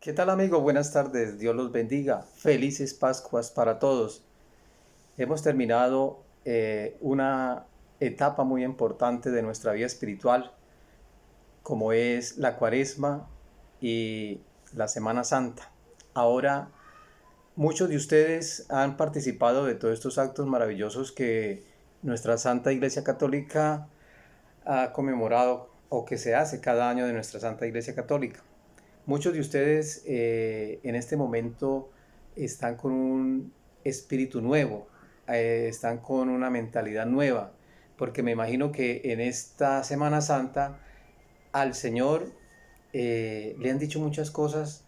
¿Qué tal, amigo? Buenas tardes, Dios los bendiga. Felices Pascuas para todos. Hemos terminado una etapa muy importante de nuestra vida espiritual, como es la Cuaresma y la Semana Santa. Ahora, muchos de ustedes han participado de todos estos actos maravillosos que nuestra Santa Iglesia Católica ha conmemorado o que se hace cada año de nuestra Santa Iglesia Católica. Muchos de ustedes en este momento están con un espíritu nuevo, están con una mentalidad nueva, porque me imagino que en esta Semana Santa al Señor le han dicho muchas cosas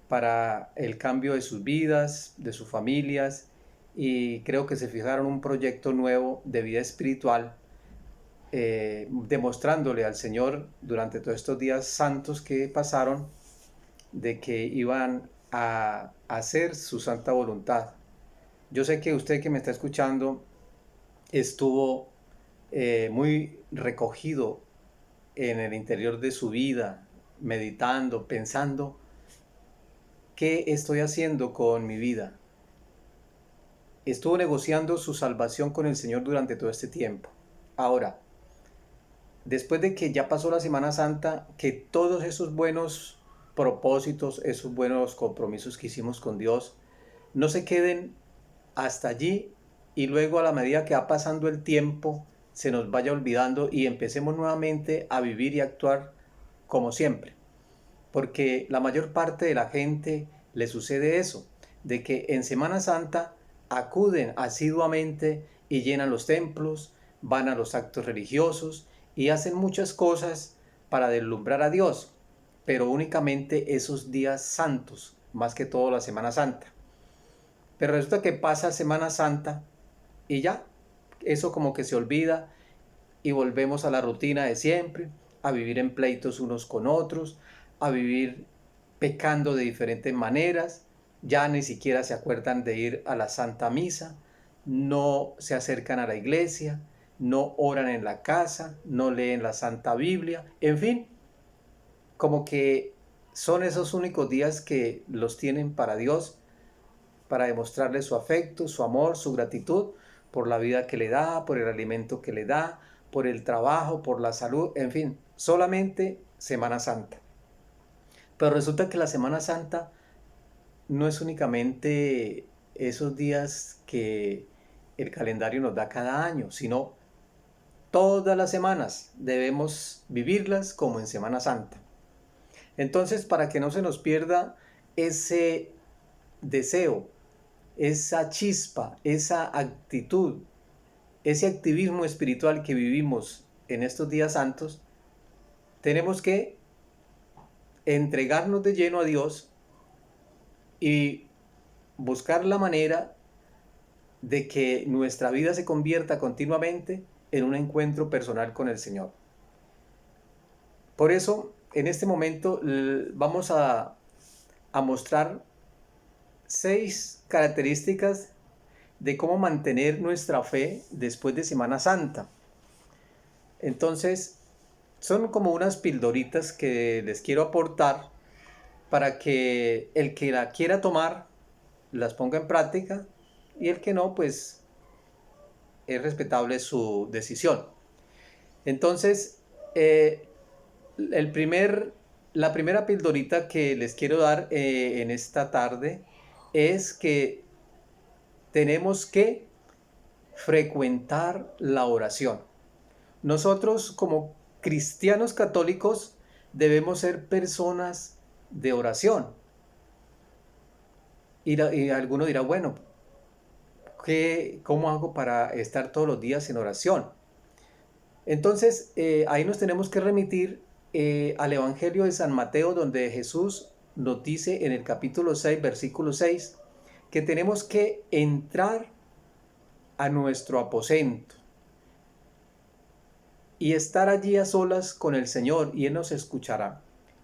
para el cambio de sus vidas, de sus familias, y creo que se fijaron un proyecto nuevo de vida espiritual, demostrándole al Señor durante todos estos días santos que pasaron de que iban a hacer su santa voluntad. Yo sé que usted que me está escuchando estuvo muy recogido en el interior de su vida, meditando, pensando, ¿qué estoy haciendo con mi vida? Estuvo negociando su salvación con el Señor durante todo este tiempo. Ahora, después de que ya pasó la Semana Santa, que todos esos buenos propósitos, esos buenos compromisos que hicimos con Dios, no se queden hasta allí y luego a la medida que va pasando el tiempo se nos vaya olvidando y empecemos nuevamente a vivir y actuar como siempre. Porque la mayor parte de la gente le sucede eso, de que en Semana Santa acuden asiduamente y llenan los templos, van a los actos religiosos y hacen muchas cosas para deslumbrar a Dios, pero únicamente esos días santos, más que todo la Semana Santa. Pero resulta que pasa Semana Santa y ya, eso como que se olvida y volvemos a la rutina de siempre, a vivir en pleitos unos con otros, a vivir pecando de diferentes maneras, ya ni siquiera se acuerdan de ir a la Santa Misa, no se acercan a la iglesia, no oran en la casa, no leen la Santa Biblia, en fin, como que son esos únicos días que los tienen para Dios, para demostrarle su afecto, su amor, su gratitud por la vida que le da, por el alimento que le da, por el trabajo, por la salud, en fin, solamente Semana Santa. Pero resulta que la Semana Santa no es únicamente esos días que el calendario nos da cada año, sino todas las semanas debemos vivirlas como en Semana Santa. Entonces, para que no se nos pierda ese deseo, esa chispa, esa actitud, ese activismo espiritual que vivimos en estos días santos, tenemos que entregarnos de lleno a Dios y buscar la manera de que nuestra vida se convierta continuamente en un encuentro personal con el Señor. Por eso, en este momento vamos a mostrar 6 características de cómo mantener nuestra fe después de Semana Santa. Entonces, son como unas pildoritas que les quiero aportar para que el que la quiera tomar las ponga en práctica y el que no, pues es respetable su decisión. Entonces, el primer, la primera pildorita que les quiero dar en esta tarde es que tenemos que frecuentar la oración. Nosotros como cristianos católicos debemos ser personas de oración. Y alguno dirá, bueno, ¿cómo hago para estar todos los días en oración? Entonces, ahí nos tenemos que remitir al Evangelio de San Mateo, donde Jesús nos dice en el capítulo 6, versículo 6, que tenemos que entrar a nuestro aposento y estar allí a solas con el Señor y Él nos escuchará.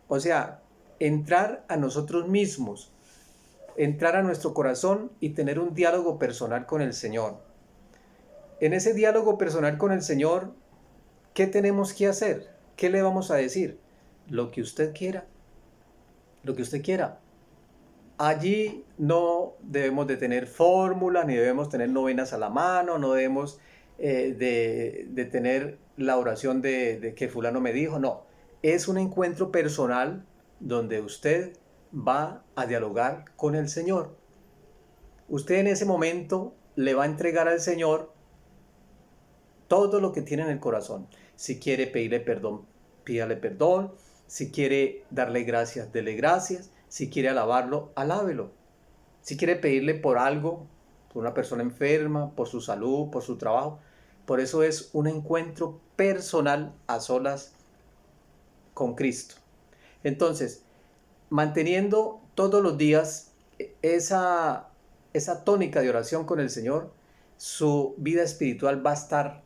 O sea, entrar a nosotros mismos, entrar a nuestro corazón y tener un diálogo personal con el Señor. En ese diálogo personal con el Señor, ¿qué tenemos que hacer? ¿Qué le vamos a decir? Lo que usted quiera. Lo que usted quiera. Allí no debemos de tener fórmulas, ni debemos tener novenas a la mano, no debemos de tener la oración de que fulano me dijo, no. Es un encuentro personal donde usted va a dialogar con el Señor. Usted en ese momento le va a entregar al Señor todo lo que tiene en el corazón. Si quiere pedirle perdón, pídale perdón. Si quiere darle gracias, dele gracias. Si quiere alabarlo, alábelo. Si quiere pedirle por algo, por una persona enferma, por su salud, por su trabajo. Por eso es un encuentro personal a solas con Cristo. Entonces, manteniendo todos los días esa tónica de oración con el Señor, su vida espiritual va a estar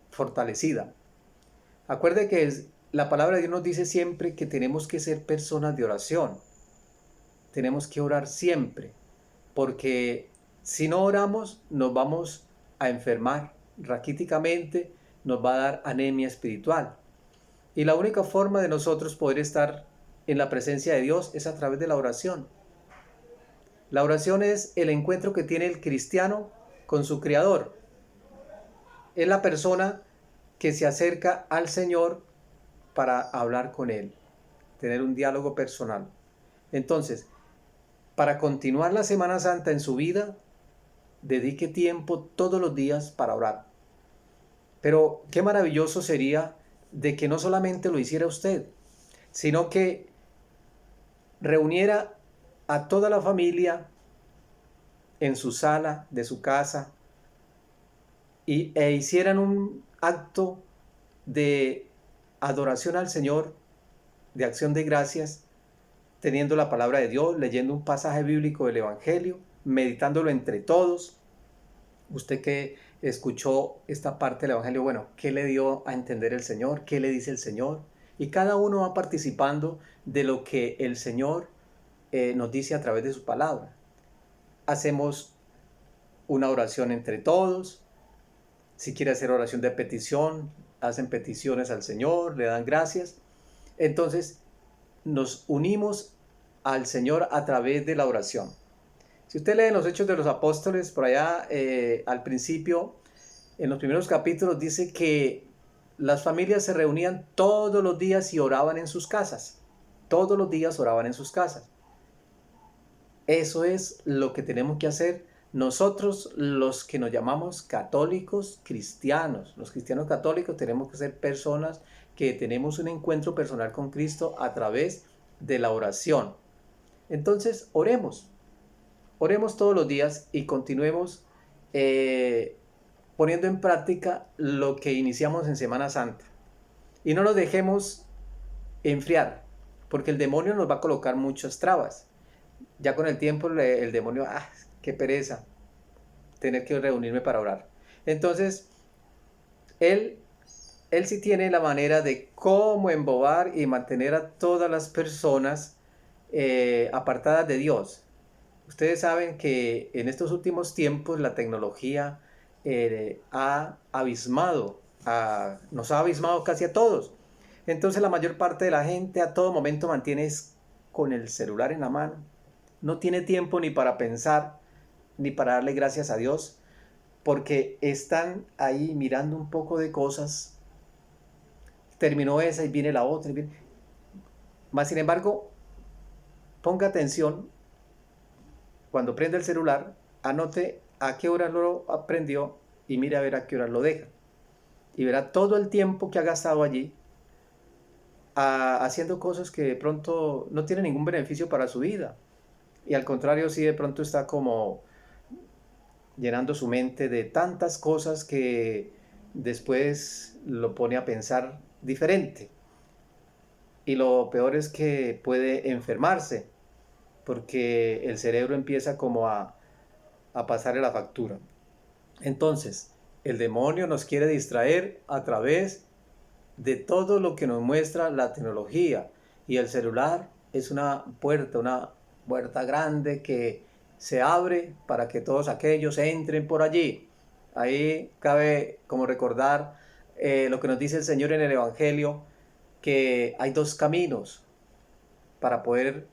fortalecida. Acuerde que la palabra de Dios nos dice siempre que tenemos que ser personas de oración. Tenemos que orar siempre, porque si no oramos nos vamos a enfermar raquíticamente, nos va a dar anemia espiritual. Y la única forma de nosotros poder estar en la presencia de Dios es a través de la oración. La oración es el encuentro que tiene el cristiano con su Creador. Es la persona que se acerca al Señor para hablar con Él, tener un diálogo personal. Entonces, para continuar la Semana Santa en su vida, dedique tiempo todos los días para orar. Pero qué maravilloso sería de que no solamente lo hiciera usted, sino que reuniera a toda la familia en su sala de su casa e hicieran un acto de adoración al Señor, de acción de gracias, teniendo la palabra de Dios, leyendo un pasaje bíblico del Evangelio, meditándolo entre todos. Usted que escuchó esta parte del Evangelio, bueno, ¿qué le dio a entender el Señor? ¿Qué le dice el Señor? Y cada uno va participando de lo que el Señor nos dice a través de su palabra. Hacemos una oración entre todos. Si quiere hacer oración de petición, hacen peticiones al Señor, le dan gracias. Entonces, nos unimos al Señor a través de la oración. Si usted lee en los Hechos de los Apóstoles, por allá al principio, en los primeros capítulos, dice que las familias se reunían todos los días y oraban en sus casas. Todos los días oraban en sus casas. Eso es lo que tenemos que hacer nosotros, los que nos llamamos católicos cristianos. Los cristianos católicos tenemos que ser personas que tenemos un encuentro personal con Cristo a través de la oración. Entonces, oremos todos los días y continuemos poniendo en práctica lo que iniciamos en Semana Santa. Y no nos dejemos enfriar, porque el demonio nos va a colocar muchas trabas. Ya con el tiempo el demonio, qué pereza tener que reunirme para orar. Entonces, él sí tiene la manera de cómo embobar y mantener a todas las personas apartadas de Dios. Ustedes saben que en estos últimos tiempos la tecnología nos ha abismado casi a todos. Entonces la mayor parte de la gente a todo momento mantiene con el celular en la mano. No tiene tiempo ni para pensar, ni para darle gracias a Dios, porque están ahí mirando un poco de cosas. Terminó esa y viene la otra. Más sin embargo, ponga atención cuando prenda el celular, anote a qué hora lo aprendió y mire a ver a qué hora lo deja. Y verá todo el tiempo que ha gastado allí haciendo cosas que de pronto no tienen ningún beneficio para su vida. Y al contrario, sí de pronto está como llenando su mente de tantas cosas que después lo pone a pensar diferente. Y lo peor es que puede enfermarse, porque el cerebro empieza como a pasarle la factura. Entonces, el demonio nos quiere distraer a través de todo lo que nos muestra la tecnología. Y el celular es una puerta grande que se abre para que todos aquellos entren por allí. Ahí cabe como recordar lo que nos dice el Señor en el Evangelio, que hay dos caminos para poder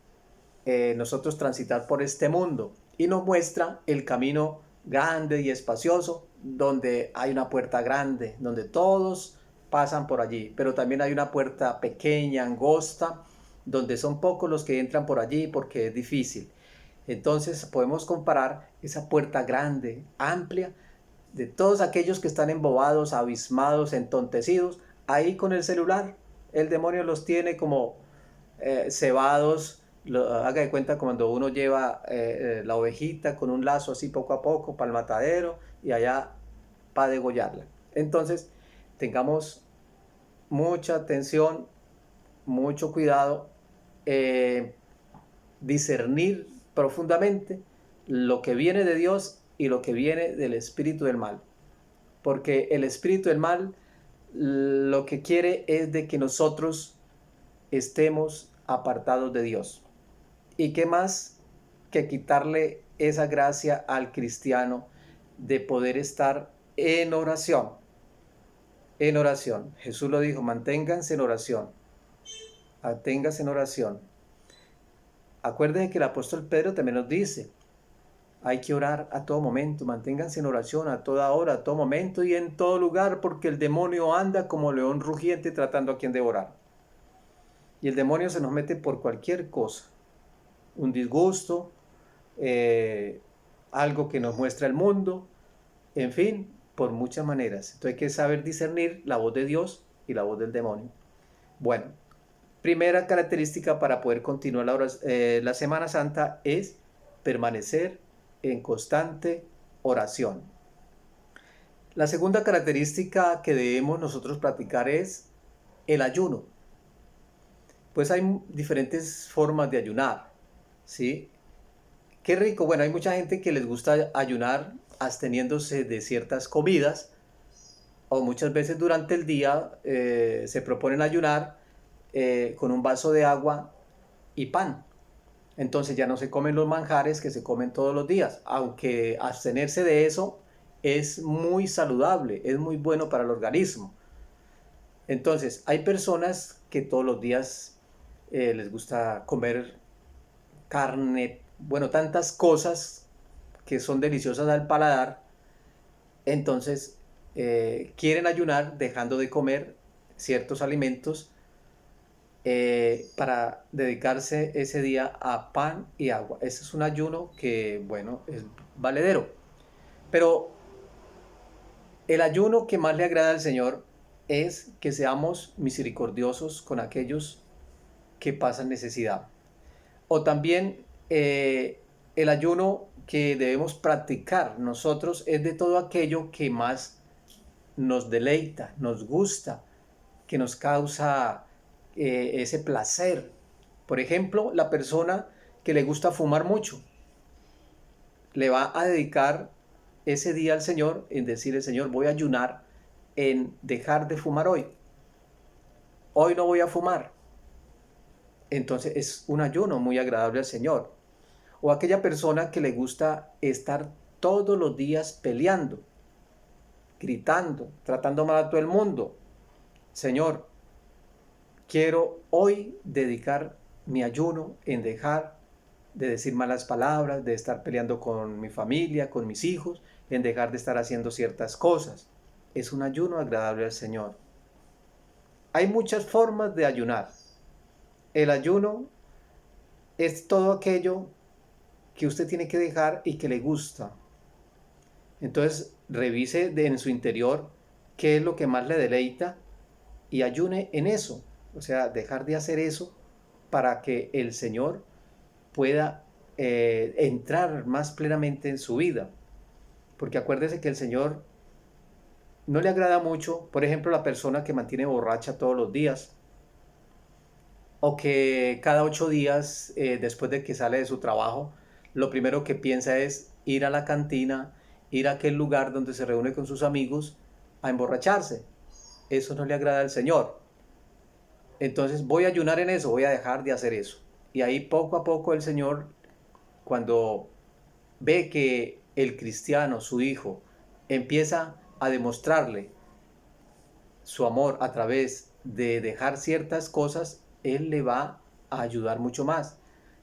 nosotros transitar por este mundo y nos muestra el camino grande y espacioso donde hay una puerta grande, donde todos pasan por allí, pero también hay una puerta pequeña, angosta, donde son pocos los que entran por allí porque es difícil. Entonces podemos comparar esa puerta grande, amplia, de todos aquellos que están embobados, abismados, entontecidos, ahí con el celular. El demonio los tiene como cebados. Haga de cuenta cuando uno lleva la ovejita con un lazo así poco a poco para el matadero y allá para degollarla. Entonces, tengamos mucha atención, mucho cuidado, discernir profundamente lo que viene de Dios y lo que viene del espíritu del mal. Porque el espíritu del mal lo que quiere es de que nosotros estemos apartados de Dios. ¿Y qué más que quitarle esa gracia al cristiano de poder estar en oración? En oración. Jesús lo dijo, manténganse en oración. Manténganse en oración. Acuérdense que el apóstol Pedro también nos dice, hay que orar a todo momento, manténganse en oración a toda hora, a todo momento y en todo lugar, porque el demonio anda como león rugiente tratando a quien devorar. Y el demonio se nos mete por cualquier cosa, un disgusto, algo que nos muestra el mundo, en fin, por muchas maneras. Entonces hay que saber discernir la voz de Dios y la voz del demonio. Bueno, primera característica para poder continuar la Semana Santa es permanecer en constante oración. La segunda característica que debemos nosotros practicar es el ayuno. Pues hay diferentes formas de ayunar, ¿sí? Qué rico. Bueno, hay mucha gente que les gusta ayunar absteniéndose de ciertas comidas, o muchas veces durante el día se proponen ayunar con un vaso de agua y pan. Entonces ya no se comen los manjares que se comen todos los días, aunque abstenerse de eso es muy saludable, es muy bueno para el organismo. Entonces hay personas que todos los días les gusta comer carne, bueno, tantas cosas que son deliciosas al paladar, entonces quieren ayunar dejando de comer ciertos alimentos para dedicarse ese día a pan y agua. Ese es un ayuno que, bueno, es valedero. Pero el ayuno que más le agrada al Señor es que seamos misericordiosos con aquellos que pasan necesidad. O también el ayuno que debemos practicar nosotros es de todo aquello que más nos deleita, nos gusta, que nos causa ese placer. Por ejemplo, la persona que le gusta fumar mucho, le va a dedicar ese día al Señor en decirle, Señor, voy a ayunar en dejar de fumar hoy. Hoy no voy a fumar. Entonces es un ayuno muy agradable al Señor. O aquella persona que le gusta estar todos los días peleando, gritando, tratando mal a todo el mundo. Señor, quiero hoy dedicar mi ayuno en dejar de decir malas palabras, de estar peleando con mi familia, con mis hijos, en dejar de estar haciendo ciertas cosas. Es un ayuno agradable al Señor. Hay muchas formas de ayunar. El ayuno es todo aquello que usted tiene que dejar y que le gusta. Entonces, revise en su interior qué es lo que más le deleita y ayune en eso. O sea, dejar de hacer eso para que el Señor pueda entrar más plenamente en su vida. Porque acuérdese que el Señor no le agrada mucho, por ejemplo, la persona que mantiene borracha todos los días, o que cada 8 días, después de que sale de su trabajo, lo primero que piensa es ir a la cantina, ir a aquel lugar donde se reúne con sus amigos a emborracharse. Eso no le agrada al Señor. Entonces voy a ayunar en eso, voy a dejar de hacer eso. Y ahí poco a poco el Señor, cuando ve que el cristiano, su hijo, empieza a demostrarle su amor a través de dejar ciertas cosas, Él le va a ayudar mucho más.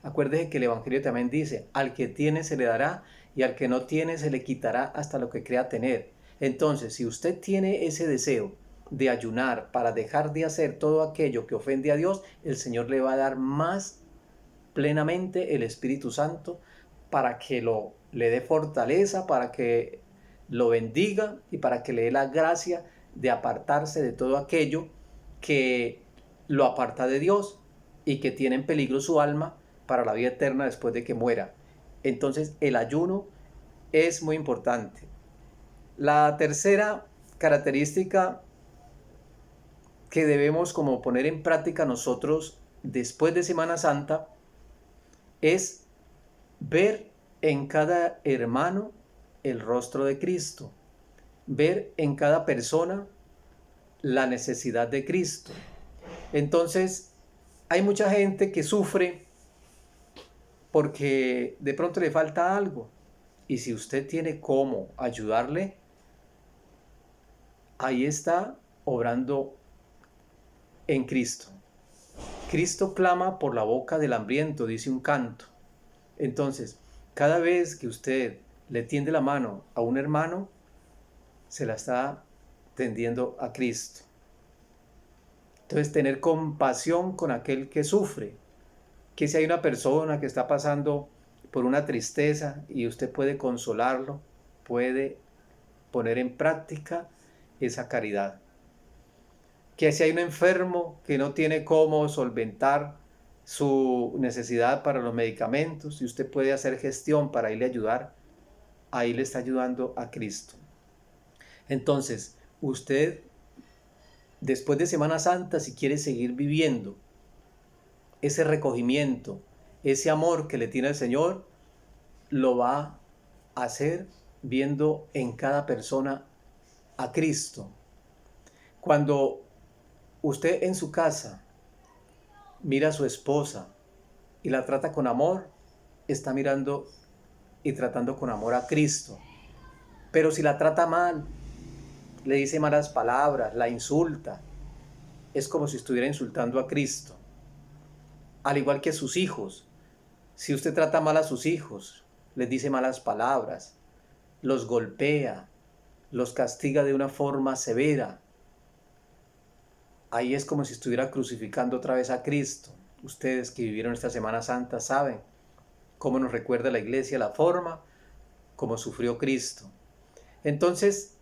Acuérdese que el Evangelio también dice, al que tiene se le dará y al que no tiene se le quitará hasta lo que crea tener. Entonces, si usted tiene ese deseo de ayunar para dejar de hacer todo aquello que ofende a Dios, el Señor le va a dar más plenamente el Espíritu Santo para que le dé fortaleza, para que lo bendiga y para que le dé la gracia de apartarse de todo aquello que lo aparta de Dios y que tiene en peligro su alma para la vida eterna después de que muera. Entonces el ayuno es muy importante. La tercera característica que debemos como poner en práctica nosotros después de Semana Santa es ver en cada hermano el rostro de Cristo, ver en cada persona la necesidad de Cristo. Entonces, hay mucha gente que sufre porque de pronto le falta algo. Y si usted tiene cómo ayudarle, ahí está obrando en Cristo. Cristo clama por la boca del hambriento, dice un canto. Entonces, cada vez que usted le tiende la mano a un hermano, se la está tendiendo a Cristo. Entonces, tener compasión con aquel que sufre. Que si hay una persona que está pasando por una tristeza y usted puede consolarlo, puede poner en práctica esa caridad. Que si hay un enfermo que no tiene cómo solventar su necesidad para los medicamentos, y usted puede hacer gestión para irle a ayudar, ahí le está ayudando a Cristo. Entonces, usted, después de Semana Santa, si quiere seguir viviendo ese recogimiento, ese amor que le tiene el Señor, lo va a hacer viendo en cada persona a Cristo. Cuando usted en su casa mira a su esposa y la trata con amor, está mirando y tratando con amor a Cristo. Pero si la trata mal, le dice malas palabras, la insulta, es como si estuviera insultando a Cristo. Al igual que sus hijos, si usted trata mal a sus hijos, les dice malas palabras, los golpea, los castiga de una forma severa, ahí es como si estuviera crucificando otra vez a Cristo. Ustedes que vivieron esta Semana Santa saben cómo nos recuerda la iglesia la forma como sufrió Cristo. Entonces,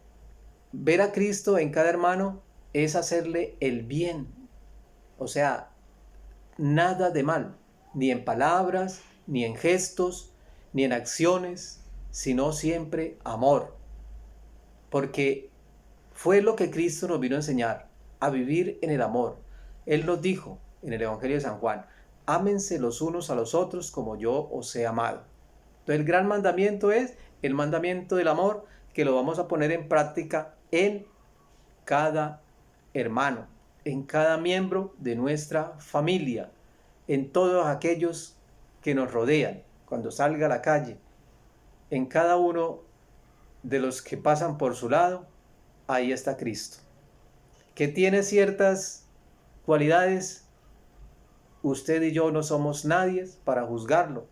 ver a Cristo en cada hermano es hacerle el bien. O sea, nada de mal, ni en palabras, ni en gestos, ni en acciones, sino siempre amor. Porque fue lo que Cristo nos vino a enseñar, a vivir en el amor. Él nos dijo en el Evangelio de San Juan, ámense los unos a los otros como yo os he amado. Entonces el gran mandamiento es el mandamiento del amor, que lo vamos a poner en práctica en cada hermano, en cada miembro de nuestra familia, en todos aquellos que nos rodean, cuando salga a la calle, en cada uno de los que pasan por su lado, ahí está Cristo. Que tiene ciertas cualidades, usted y yo no somos nadie para juzgarlo.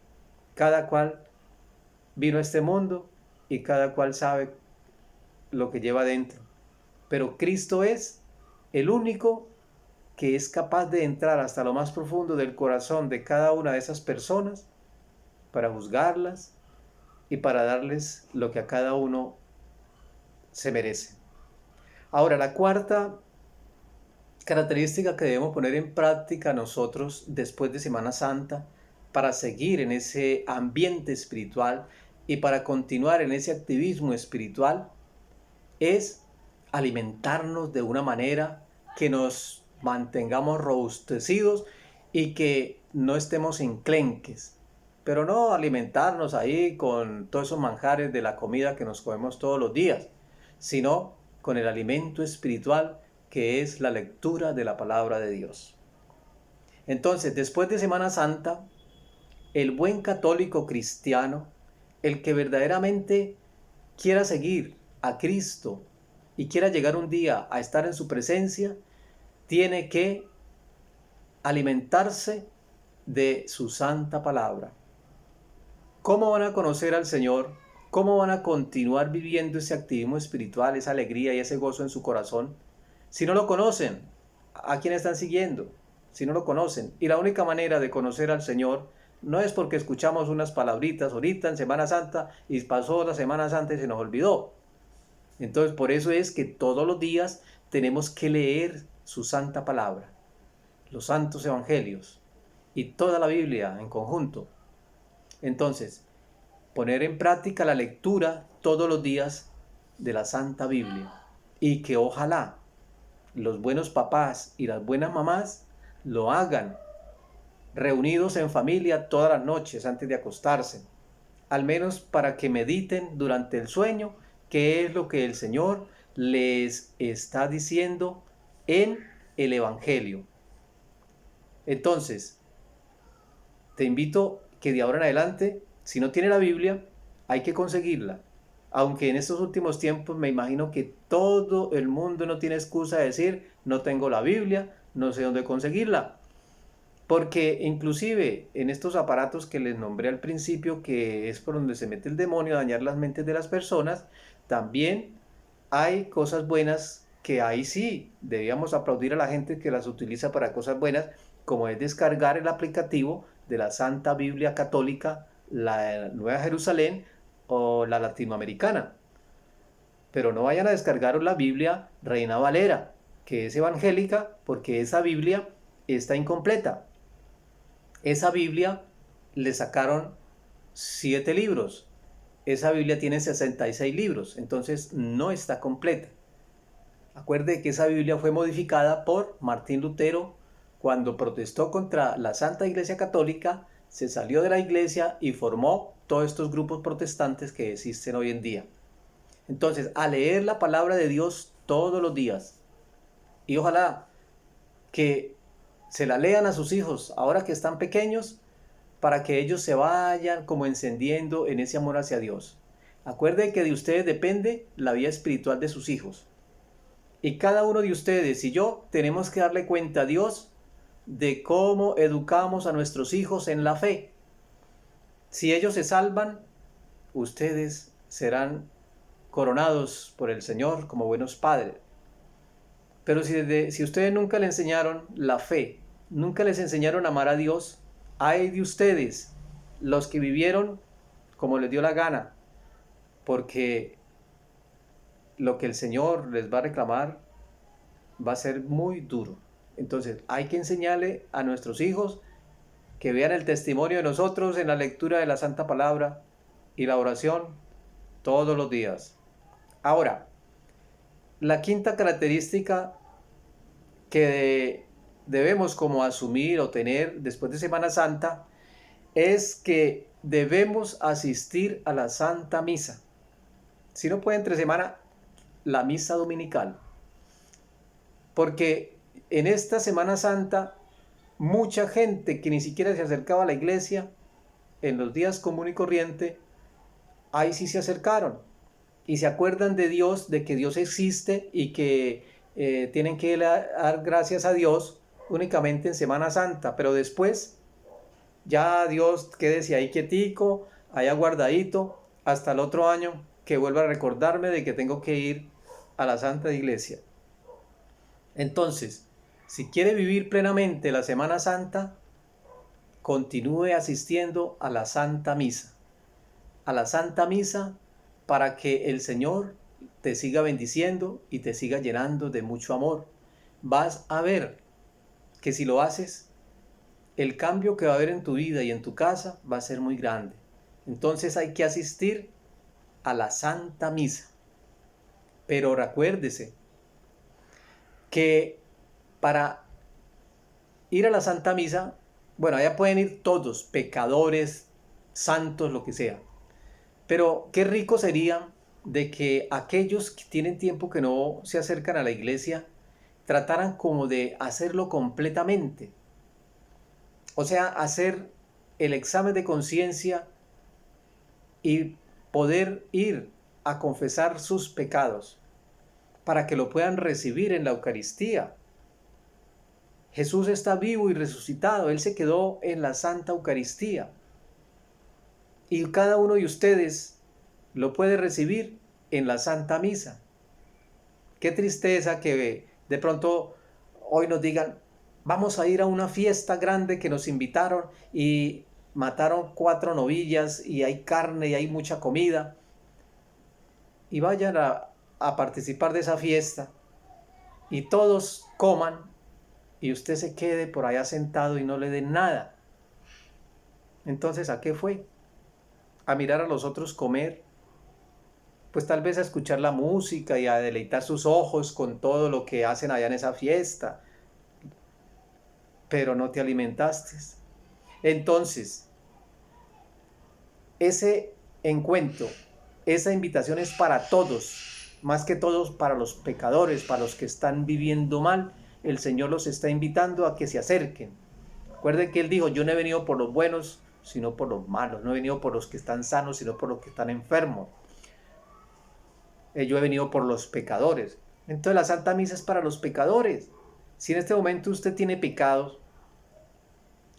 Cada cual vino a este mundo y cada cual sabe lo que lleva dentro. Pero Cristo es el único que es capaz de entrar hasta lo más profundo del corazón de cada una de esas personas para juzgarlas y para darles lo que a cada uno se merece. Ahora, la cuarta característica que debemos poner en práctica nosotros después de Semana Santa para seguir en ese ambiente espiritual y para continuar en ese activismo espiritual es alimentarnos de una manera que nos mantengamos robustecidos y que no estemos enclenques, pero no alimentarnos ahí con todos esos manjares de la comida que nos comemos todos los días, sino con el alimento espiritual que es la lectura de la palabra de Dios. Entonces, después de Semana Santa, el buen católico cristiano, el que verdaderamente quiera seguir a Cristo y quiera llegar un día a estar en su presencia, tiene que alimentarse de su santa palabra. ¿Cómo van a conocer al Señor? ¿Cómo van a continuar viviendo ese activismo espiritual, esa alegría y ese gozo en su corazón? Si no lo conocen, ¿a quién están siguiendo? Si no lo conocen. Y la única manera de conocer al Señor no es porque escuchamos unas palabritas ahorita en Semana Santa y pasó la Semana Santa y se nos olvidó. Entonces, por eso es que todos los días tenemos que leer su santa palabra, los santos evangelios y toda la Biblia en conjunto. Entonces, poner en práctica la lectura todos los días de la Santa Biblia y que ojalá los buenos papás y las buenas mamás lo hagan reunidos en familia todas las noches antes de acostarse, al menos para que mediten durante el sueño qué es lo que el Señor les está diciendo en el Evangelio. Entonces, te invito que de ahora en adelante, si no tiene la Biblia, hay que conseguirla. Aunque en estos últimos tiempos me imagino que todo el mundo no tiene excusa de decir, no tengo la Biblia, no sé dónde conseguirla. Porque inclusive en estos aparatos que les nombré al principio, que es por donde se mete el demonio a dañar las mentes de las personas, también hay cosas buenas que ahí sí debíamos aplaudir a la gente que las utiliza para cosas buenas, como es descargar el aplicativo de la Santa Biblia Católica, la Nueva Jerusalén o la latinoamericana. Pero no vayan a descargar la Biblia Reina Valera, que es evangélica, porque esa Biblia está incompleta. Esa Biblia le sacaron 7 libros. Esa Biblia tiene 66 libros, entonces no está completa. Acuerde que esa Biblia fue modificada por Martín Lutero cuando protestó contra la Santa Iglesia Católica, se salió de la iglesia y formó todos estos grupos protestantes que existen hoy en día. Entonces, a leer la palabra de Dios todos los días, y ojalá que se la lean a sus hijos ahora que están pequeños, para que ellos se vayan como encendiendo en ese amor hacia Dios. Acuerde que de ustedes depende la vida espiritual de sus hijos. Y cada uno de ustedes y yo tenemos que darle cuenta a Dios de cómo educamos a nuestros hijos en la fe. Si ellos se salvan, ustedes serán coronados por el Señor como buenos padres. Pero si ustedes nunca le enseñaron la fe, nunca les enseñaron a amar a Dios, ay de ustedes, los que vivieron como les dio la gana, porque lo que el Señor les va a reclamar va a ser muy duro. Entonces hay que enseñarle a nuestros hijos que vean el testimonio de nosotros en la lectura de la Santa Palabra y la oración todos los días. Ahora, la quinta característica que debemos como asumir o tener después de Semana Santa es que debemos asistir a la Santa Misa. Si no puede entre semana, la misa dominical. Porque en esta Semana Santa, mucha gente que ni siquiera se acercaba a la iglesia, en los días común y corriente, ahí sí se acercaron. Y se acuerdan de Dios, de que Dios existe y que tienen que dar gracias a Dios únicamente en Semana Santa. Pero después, ya Dios quédese ahí quietico, allá guardadito, hasta el otro año que vuelva a recordarme de que tengo que ir a la Santa Iglesia. Entonces, si quiere vivir plenamente la Semana Santa, continúe asistiendo a la Santa Misa. A la Santa Misa para que el Señor te siga bendiciendo y te siga llenando de mucho amor. Vas a ver que si lo haces, el cambio que va a haber en tu vida y en tu casa va a ser muy grande. Entonces hay que asistir a la Santa Misa. Pero recuérdese que para ir a la Santa Misa, bueno, allá pueden ir todos, pecadores, santos, lo que sea. Pero qué rico sería de que aquellos que tienen tiempo que no se acercan a la iglesia trataran como de hacerlo completamente. O sea, hacer el examen de conciencia y poder ir a confesar sus pecados para que lo puedan recibir en la Eucaristía. Jesús está vivo y resucitado. Él se quedó en la Santa Eucaristía. Y cada uno de ustedes lo puede recibir en la Santa Misa. Qué tristeza que de pronto hoy nos digan, vamos a ir a una fiesta grande que nos invitaron y mataron 4 novillas y hay carne y hay mucha comida. Y vayan a participar de esa fiesta y todos coman y usted se quede por allá sentado y no le den nada. Entonces, ¿a qué fue? ¿A mirar a los otros comer? Pues tal vez a escuchar la música y a deleitar sus ojos con todo lo que hacen allá en esa fiesta, pero no te alimentaste. Entonces, ese encuentro, esa invitación es para todos, más que todos para los pecadores, para los que están viviendo mal. El Señor los está invitando a que se acerquen. Recuerden que Él dijo, yo no he venido por los buenos, sino por los malos. No he venido por los que están sanos, sino por los que están enfermos. Yo he venido por los pecadores. Entonces la Santa Misa es para los pecadores. Si en este momento usted tiene pecados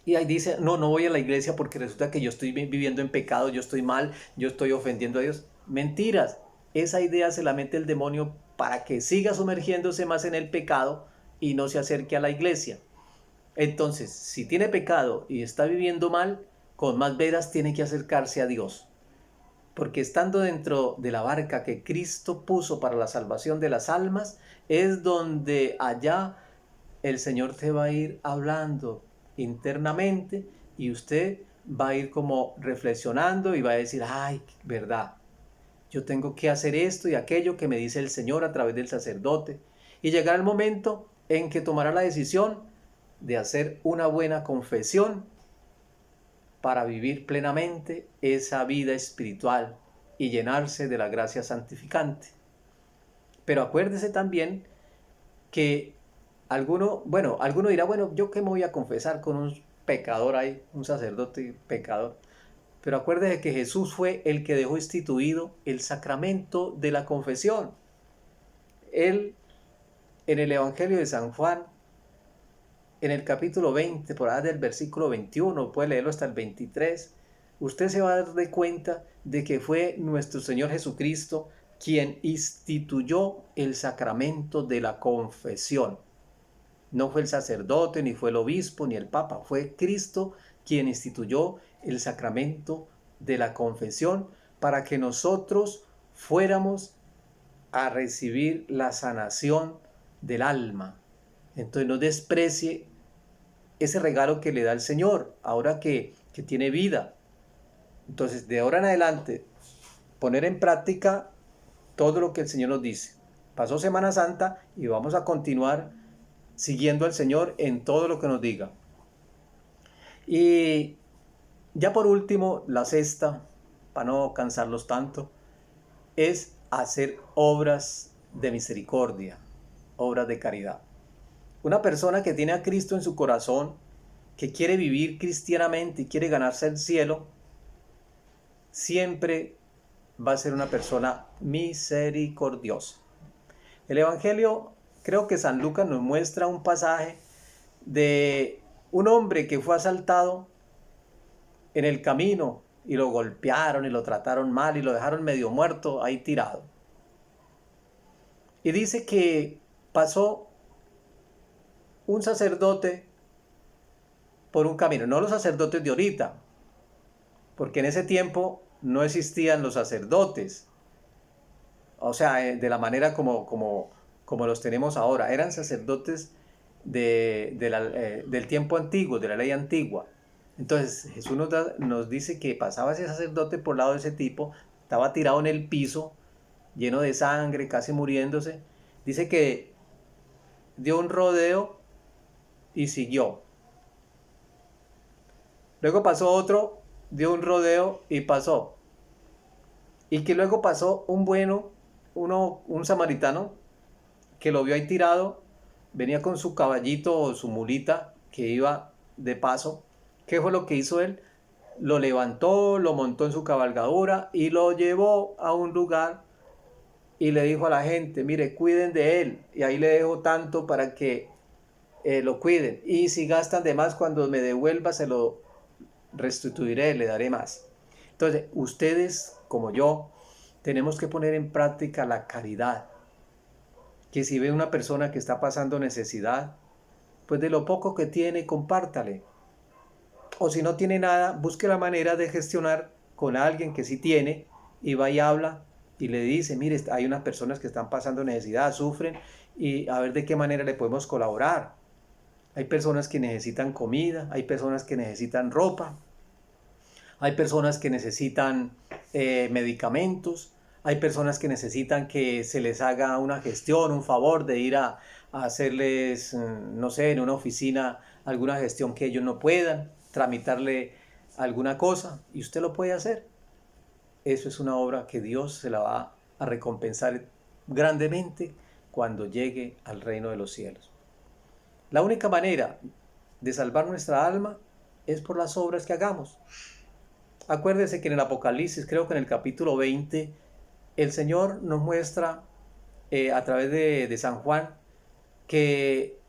y ahí dice, no voy a la iglesia porque resulta que yo estoy viviendo en pecado, yo estoy mal, yo estoy ofendiendo a Dios. Mentiras. Esa idea se la mete el demonio para que siga sumergiéndose más en el pecado y no se acerque a la iglesia. Entonces, si tiene pecado y está viviendo mal, con más veras tiene que acercarse a Dios. Porque estando dentro de la barca que Cristo puso para la salvación de las almas, es donde allá el Señor te va a ir hablando internamente y usted va a ir como reflexionando y va a decir, ay, verdad, yo tengo que hacer esto y aquello que me dice el Señor a través del sacerdote. Y llegará el momento en que tomará la decisión de hacer una buena confesión para vivir plenamente esa vida espiritual y llenarse de la gracia santificante. Pero acuérdese también que alguno dirá, bueno, yo qué me voy a confesar con un pecador ahí, un sacerdote pecador. Pero acuérdese que Jesús fue el que dejó instituido el sacramento de la confesión. Él, en el Evangelio de San Juan, en el capítulo 20, por allá del versículo 21, puede leerlo hasta el 23, usted se va a dar de cuenta de que fue nuestro Señor Jesucristo quien instituyó el sacramento de la confesión. No fue el sacerdote, ni fue el obispo, ni el papa, fue Cristo quien instituyó el sacramento de la confesión para que nosotros fuéramos a recibir la sanación del alma. Entonces no desprecie ese regalo que le da el Señor, ahora que tiene vida. Entonces, de ahora en adelante, poner en práctica todo lo que el Señor nos dice. Pasó Semana Santa y vamos a continuar siguiendo al Señor en todo lo que nos diga. Y ya por último, la sexta, para no cansarlos tanto, es hacer obras de misericordia, obras de caridad. Una persona que tiene a Cristo en su corazón, que quiere vivir cristianamente y quiere ganarse el cielo, siempre va a ser una persona misericordiosa. El Evangelio, creo que San Lucas nos muestra un pasaje de un hombre que fue asaltado en el camino y lo golpearon y lo trataron mal y lo dejaron medio muerto ahí tirado. Y dice que pasó un sacerdote por un camino, no los sacerdotes de ahorita, porque en ese tiempo no existían los sacerdotes, o sea, de la manera como los tenemos ahora. Eran sacerdotes del tiempo antiguo, de la ley antigua. Entonces Jesús nos dice que pasaba ese sacerdote por lado de ese tipo, estaba tirado en el piso, lleno de sangre, casi muriéndose. Dice que dio un rodeo y siguió. Luego pasó otro, dio un rodeo y pasó. Y que luego pasó un samaritano, que lo vio ahí tirado, venía con su caballito o su mulita que iba de paso. ¿Qué fue lo que hizo él? Lo levantó, lo montó en su cabalgadura y lo llevó a un lugar y le dijo a la gente, mire, cuiden de él. Y ahí le dejo tanto para que lo cuiden. Y si gastan de más, cuando me devuelva, se lo restituiré, le daré más. Entonces, ustedes, como yo, tenemos que poner en práctica la caridad. Que si ve una persona que está pasando necesidad, pues de lo poco que tiene, compártale. O si no tiene nada, busque la manera de gestionar con alguien que sí tiene y va y habla y le dice, mire, hay unas personas que están pasando necesidad, sufren, y a ver de qué manera le podemos colaborar. Hay personas que necesitan comida, hay personas que necesitan ropa, hay personas que necesitan medicamentos, hay personas que necesitan que se les haga una gestión, un favor de ir a hacerles, no sé, en una oficina alguna gestión que ellos no puedan, tramitarle alguna cosa, y usted lo puede hacer. Eso es una obra que Dios se la va a recompensar grandemente cuando llegue al reino de los cielos. La única manera de salvar nuestra alma es por las obras que hagamos. Acuérdese que en el Apocalipsis, creo que en el capítulo 20, el Señor nos muestra a través de San Juan, que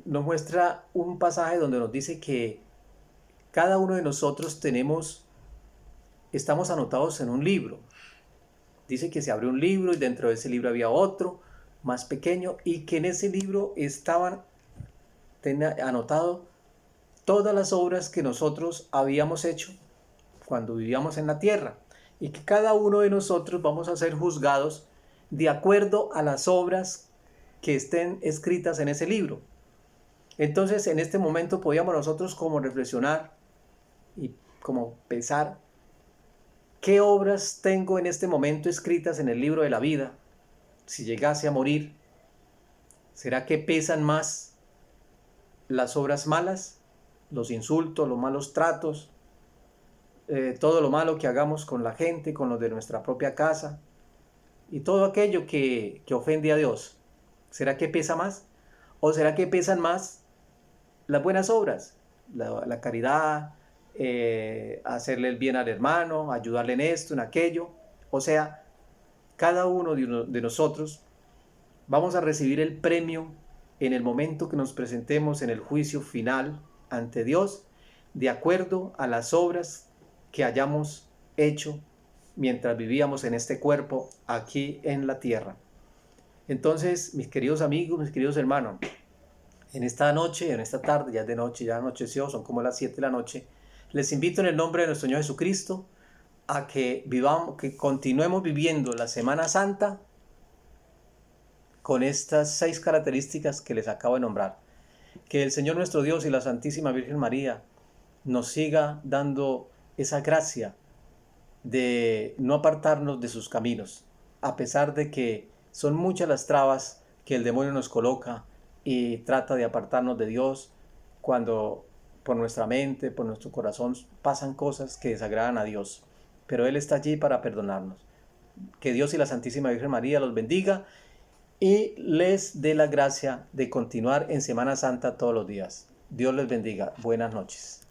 nos muestra un pasaje donde nos dice que cada uno de nosotros estamos anotados en un libro. Dice que se abrió un libro y dentro de ese libro había otro más pequeño, y que en ese libro estaban anotadas todas las obras que nosotros habíamos hecho cuando vivíamos en la tierra, y que cada uno de nosotros vamos a ser juzgados de acuerdo a las obras que estén escritas en ese libro. Entonces, en este momento podíamos nosotros como reflexionar y como pensar, ¿qué obras tengo en este momento escritas en el libro de la vida? Si llegase a morir, ¿será que pesan más las obras malas, los insultos, los malos tratos, todo lo malo que hagamos con la gente, con los de nuestra propia casa, y todo aquello que ofende a Dios? ¿Será que pesa más? ¿O será que pesan más las buenas obras? La caridad, hacerle el bien al hermano, ayudarle en esto, en aquello. O sea, cada uno de nosotros vamos a recibir el premio en el momento que nos presentemos en el juicio final ante Dios, de acuerdo a las obras que hayamos hecho mientras vivíamos en este cuerpo aquí en la tierra. Entonces, mis queridos amigos, mis queridos hermanos, en esta noche, en esta tarde, ya es de noche, ya anocheció, son como las 7 de la noche, les invito en el nombre de nuestro Señor Jesucristo a que continuemos viviendo la Semana Santa con estas 6 características que les acabo de nombrar. Que el Señor nuestro Dios y la Santísima Virgen María nos siga dando esa gracia de no apartarnos de sus caminos, a pesar de que son muchas las trabas que el demonio nos coloca y trata de apartarnos de Dios, cuando por nuestra mente, por nuestro corazón pasan cosas que desagradan a Dios. Pero Él está allí para perdonarnos. Que Dios y la Santísima Virgen María los bendiga y les dé la gracia de continuar en Semana Santa todos los días. Dios les bendiga. Buenas noches.